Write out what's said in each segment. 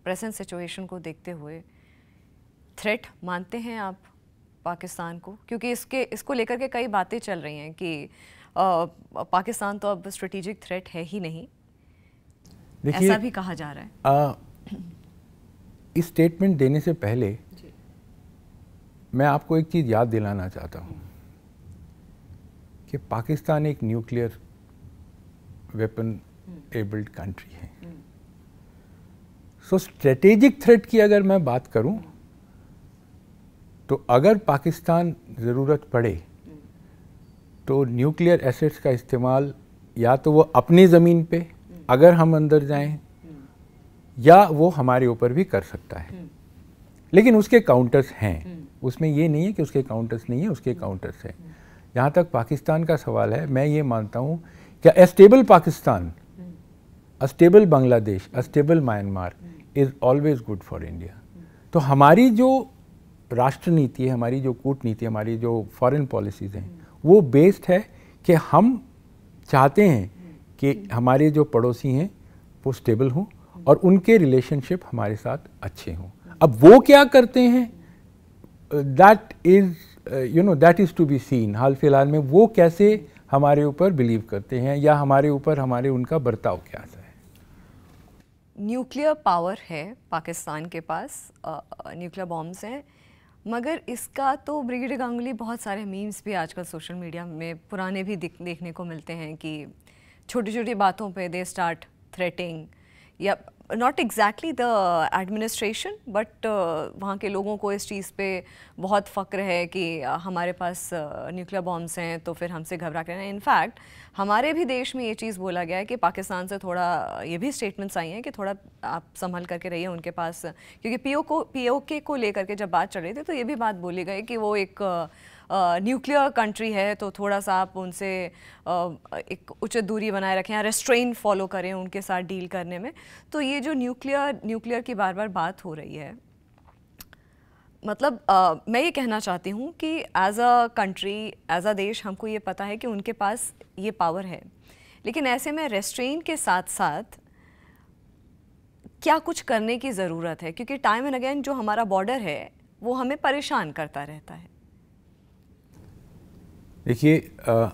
Present situation को देखते हुए थ्रेट मानते हैं आप पाकिस्तान को? क्योंकि इसको लेकर के कई बातें चल रही हैं कि पाकिस्तान तो अब स्ट्रेटेजिक थ्रेट है ही नहीं, ऐसा भी कहा जा रहा है। इस स्टेटमेंट देने से पहले मैं आपको एक चीज़ याद दिलाना चाहता हूँ कि पाकिस्तान एक न्यूक्लियर वेपन एबल्ड कंट्री है। सो स्ट्रेटेजिक थ्रेट की अगर मैं बात करूं तो अगर पाकिस्तान ज़रूरत पड़े तो न्यूक्लियर एसेट्स का इस्तेमाल या तो वो अपनी ज़मीन पे अगर हम अंदर जाएं या वो हमारे ऊपर भी कर सकता है, लेकिन उसके काउंटर्स हैं। उसमें ये नहीं है कि उसके काउंटर्स नहीं है, उसके काउंटर्स हैं। जहाँ तक पाकिस्तान का सवाल है, मैं ये मानता हूँ कि a stable Pakistan, a stable Bangladesh, a stable Myanmar is always good for India. तो हमारी जो राष्ट्र नीति है, हमारी जो कूटनीति, हमारी जो फॉरेन पॉलिसीज़ हैं, वो बेस्ड है कि हम चाहते हैं कि हमारे जो पड़ोसी हैं वो स्टेबल हों और उनके रिलेशनशिप हमारे साथ अच्छे हों। अब वो क्या करते हैं, that is to be seen. हाल फिलहाल में वो कैसे हमारे ऊपर बिलीव करते हैं या हमारे ऊपर उनका बर्ताव क्या है। न्यूक्लियर पावर है पाकिस्तान के पास, न्यूक्लियर बॉम्ब्स हैं, मगर इसका तो ब्रिगेडियर गांगुली बहुत सारे मीम्स भी आजकल सोशल मीडिया में पुराने भी देखने को मिलते हैं कि छोटी छोटी बातों पे दे स्टार्ट थ्रेटिंग, या not exactly the administration but वहाँ के लोगों को इस चीज़ पे बहुत फ़क्र है कि हमारे पास न्यूक्लियर बॉम्ब्स हैं तो फिर हमसे घबरा कर। इनफैक्ट हमारे भी देश में ये चीज़ बोला गया है कि पाकिस्तान से थोड़ा, ये भी स्टेटमेंट्स आई हैं कि थोड़ा आप संभल करके रहिए उनके पास, क्योंकि पीओके को लेकर के जब बात चल रही थी तो ये भी बात बोली गई कि वो एक न्यूक्लियर कंट्री है, तो थोड़ा सा आप उनसे एक उचित दूरी बनाए रखें या रेस्ट्रेन फॉलो करें उनके साथ डील करने में। तो ये जो न्यूक्लियर की बार बार बात हो रही है, मतलब मैं ये कहना चाहती हूँ कि as a country, as a देश, हमको ये पता है कि उनके पास ये पावर है, लेकिन ऐसे में रेस्ट्रेन के साथ साथ क्या कुछ करने की ज़रूरत है, क्योंकि टाइम एंड अगेन जो हमारा बॉर्डर है वो हमें परेशान करता रहता है। देखिए,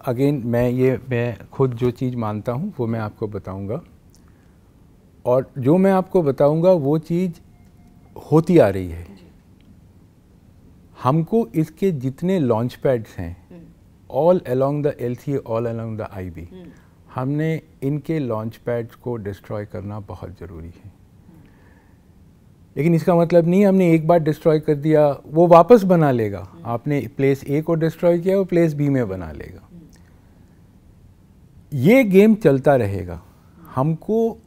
अगेन मैं खुद जो चीज़ मानता हूँ वो मैं आपको बताऊँगा, और जो मैं आपको बताऊँगा वो चीज़ होती आ रही है। हमको इसके जितने लॉन्च पैड्स हैं all along the LCA, all along the IB, हमने इनके लॉन्च पैड्स को डिस्ट्रॉय करना बहुत ज़रूरी है। लेकिन इसका मतलब नहीं हमने एक बार डिस्ट्रॉय कर दिया वो वापस बना लेगा। आपने प्लेस A को डिस्ट्रॉय किया, वो प्लेस B में बना लेगा। ये गेम चलता रहेगा। हमको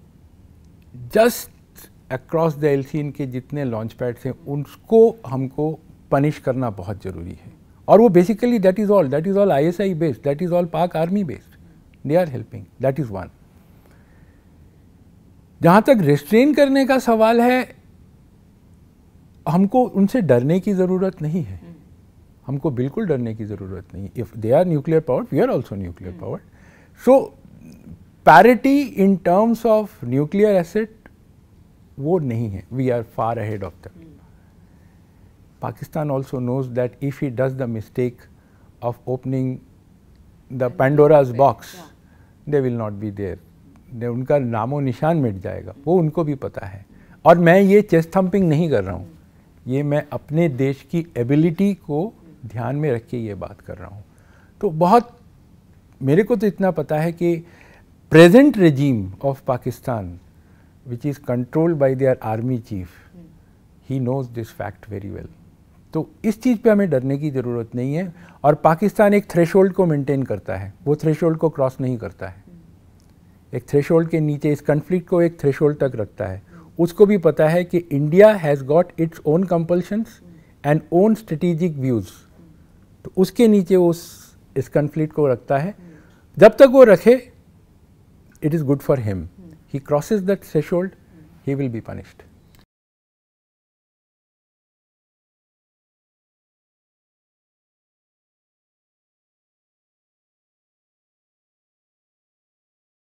जस्ट अक्रॉस द LCA इनके जितने लॉन्च पैड्स हैं उनको हमको पनिश करना बहुत ज़रूरी है। और वो basically that is all ISI based, that is all Pak army based, they are helping, that is one. जहाँ तक रेस्ट्रेन करने का सवाल है, हमको उनसे डरने की ज़रूरत नहीं है। हमको बिल्कुल डरने की ज़रूरत नहीं। If they are nuclear powered, we are also nuclear powered. So parity in terms of nuclear asset वो नहीं है। We are far ahead of them. Pakistan also knows that if he does the mistake of opening the Pandora's box, they will not be there. उनका नामो निशान मिट जाएगा, वो उनको भी पता है। और मैं ये चेस्ट थम्पिंग नहीं कर रहा हूँ, ये मैं अपने देश की एबिलिटी को ध्यान में रख के ये बात कर रहा हूँ। तो बहुत मेरे को तो इतना पता है कि present regime of Pakistan which is controlled by their army chief, he knows this fact very well. तो इस चीज़ पे हमें डरने की ज़रूरत नहीं है। और पाकिस्तान एक थ्रेशोल्ड को मेंटेन करता है, वो थ्रेशोल्ड को क्रॉस नहीं करता है। एक थ्रेशोल्ड के नीचे इस कन्फ्लिक्ट को एक थ्रेशोल्ड तक रखता है। उसको भी पता है कि India has got its own compulsions and own strategic views, तो उसके नीचे वो इस कन्फ्लिक्ट को रखता है। जब तक वो रखे, it is good for him. He crosses that threshold, he will be punished.